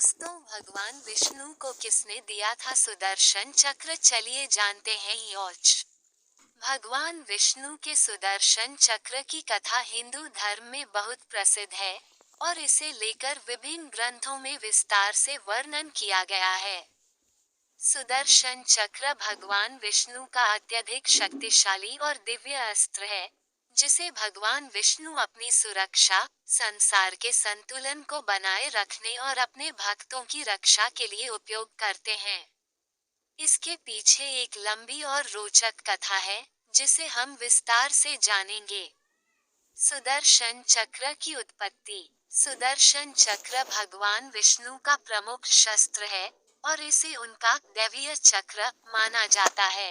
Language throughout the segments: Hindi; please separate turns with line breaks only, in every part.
दोस्तों, भगवान विष्णु को किसने दिया था सुदर्शन चक्र? चलिए जानते हैं योच। भगवान विष्णु के सुदर्शन चक्र की कथा हिंदू धर्म में बहुत प्रसिद्ध है और इसे लेकर विभिन्न ग्रंथों में विस्तार से वर्णन किया गया है। सुदर्शन चक्र भगवान विष्णु का अत्यधिक शक्तिशाली और दिव्य अस्त्र है, जिसे भगवान विष्णु अपनी सुरक्षा, संसार के संतुलन को बनाए रखने और अपने भक्तों की रक्षा के लिए उपयोग करते हैं। इसके पीछे एक लंबी और रोचक कथा है, जिसे हम विस्तार से जानेंगे। सुदर्शन चक्र की उत्पत्ति। सुदर्शन चक्र भगवान विष्णु का प्रमुख शस्त्र है और इसे उनका दैवीय चक्र माना जाता है।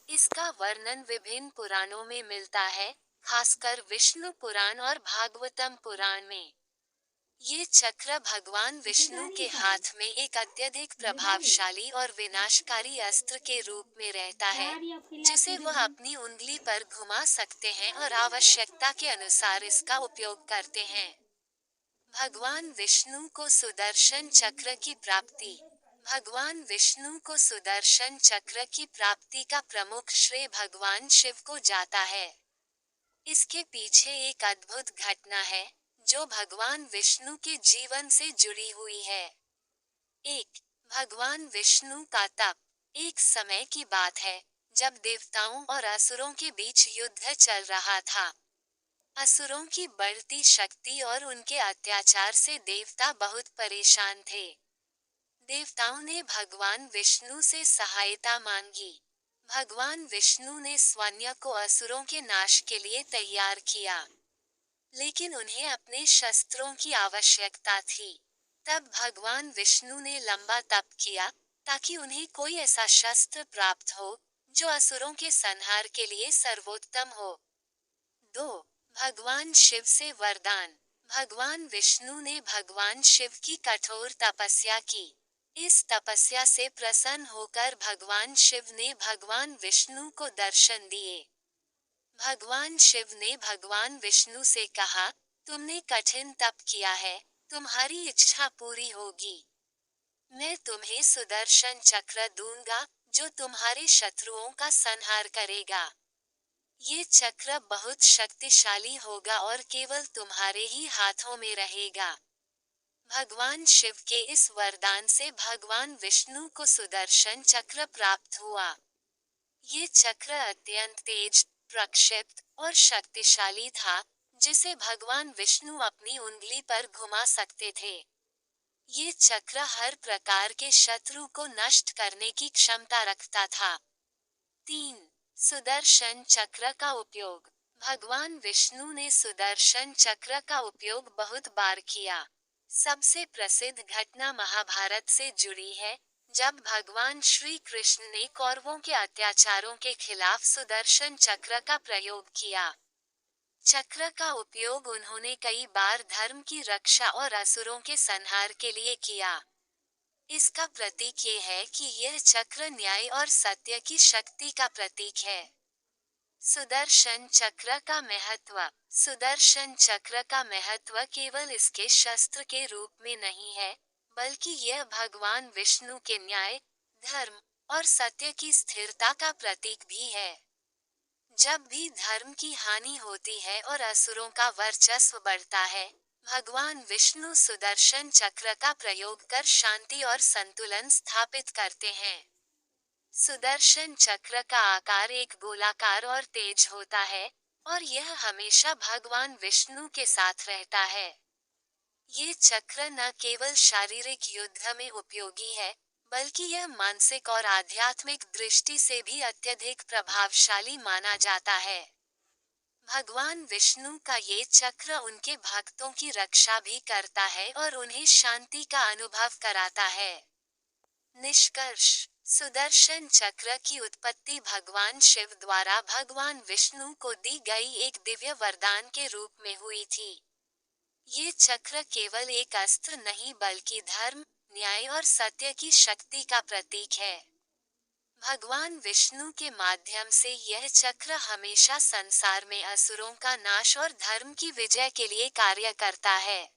इसका वर्णन विभिन्न पुराणों में मिलता है, खासकर विष्णु पुराण और भागवतम पुराण में। ये चक्र भगवान विष्णु के हाथ में एक अत्यधिक प्रभावशाली और विनाशकारी अस्त्र के रूप में रहता है, जिसे वह अपनी उंगली पर घुमा सकते हैं और आवश्यकता के अनुसार इसका उपयोग करते हैं। भगवान विष्णु को सुदर्शन चक्र की प्राप्ति। भगवान विष्णु को सुदर्शन चक्र की प्राप्ति का प्रमुख श्रेय भगवान शिव को जाता है। इसके पीछे एक अद्भुत घटना है, जो भगवान विष्णु के जीवन से जुड़ी हुई है। 1. भगवान विष्णु का तप। एक समय की बात है, जब देवताओं और असुरों के बीच युद्ध चल रहा था। असुरों की बढ़ती शक्ति और उनके अत्याचार से देवता बहुत परेशान थे। देवताओं ने भगवान विष्णु से सहायता मांगी। भगवान विष्णु ने स्वयं को असुरों के नाश के लिए तैयार किया, लेकिन उन्हें अपने शस्त्रों की आवश्यकता थी। तब भगवान विष्णु ने लंबा तप किया, ताकि उन्हें कोई ऐसा शस्त्र प्राप्त हो, जो असुरों के संहार के लिए सर्वोत्तम हो। 2. भगवान शिव से वरदान। भगवान विष्णु ने भगवान शिव की कठोर तपस्या की। इस तपस्या से प्रसन्न होकर भगवान शिव ने भगवान विष्णु को दर्शन दिए। भगवान शिव ने भगवान विष्णु से कहा, तुमने कठिन तप किया है, तुम्हारी इच्छा पूरी होगी। मैं तुम्हें सुदर्शन चक्र दूंगा, जो तुम्हारे शत्रुओं का संहार करेगा। ये चक्र बहुत शक्तिशाली होगा और केवल तुम्हारे ही हाथों में रहेगा। भगवान शिव के इस वरदान से भगवान विष्णु को सुदर्शन चक्र प्राप्त हुआ। ये चक्र अत्यंत तेज, प्रक्षिप्त और शक्तिशाली था, जिसे भगवान विष्णु अपनी उंगली पर घुमा सकते थे। ये चक्र हर प्रकार के शत्रु को नष्ट करने की क्षमता रखता था। 3. सुदर्शन चक्र का उपयोग। भगवान विष्णु ने सुदर्शन चक्र का उपयोग बहुत बार किया। सबसे प्रसिद्ध घटना महाभारत से जुड़ी है, जब भगवान श्री कृष्ण ने कौरवों के अत्याचारों के खिलाफ सुदर्शन चक्र का प्रयोग किया। चक्र का उपयोग उन्होंने कई बार धर्म की रक्षा और असुरों के संहार के लिए किया। इसका प्रतीक ये है कि यह चक्र न्याय और सत्य की शक्ति का प्रतीक है। सुदर्शन चक्र का महत्व। सुदर्शन चक्र का महत्व केवल इसके शस्त्र के रूप में नहीं है, बल्कि यह भगवान विष्णु के न्याय, धर्म और सत्य की स्थिरता का प्रतीक भी है। जब भी धर्म की हानि होती है और असुरों का वर्चस्व बढ़ता है, भगवान विष्णु सुदर्शन चक्र का प्रयोग कर शांति और संतुलन स्थापित करते हैं। सुदर्शन चक्र का आकार एक गोलाकार और तेज होता है, और यह हमेशा भगवान विष्णु के साथ रहता है। ये चक्र न केवल शारीरिक युद्ध में उपयोगी है, बल्कि यह मानसिक और आध्यात्मिक दृष्टि से भी अत्यधिक प्रभावशाली माना जाता है। भगवान विष्णु का ये चक्र उनके भक्तों की रक्षा भी करता है और उन्हें शांति का अनुभव कराता है। निष्कर्ष। सुदर्शन चक्र की उत्पत्ति भगवान शिव द्वारा भगवान विष्णु को दी गई एक दिव्य वरदान के रूप में हुई थी। ये चक्र केवल एक अस्त्र नहीं, बल्कि धर्म, न्याय और सत्य की शक्ति का प्रतीक है। भगवान विष्णु के माध्यम से यह चक्र हमेशा संसार में असुरों का नाश और धर्म की विजय के लिए कार्य करता है।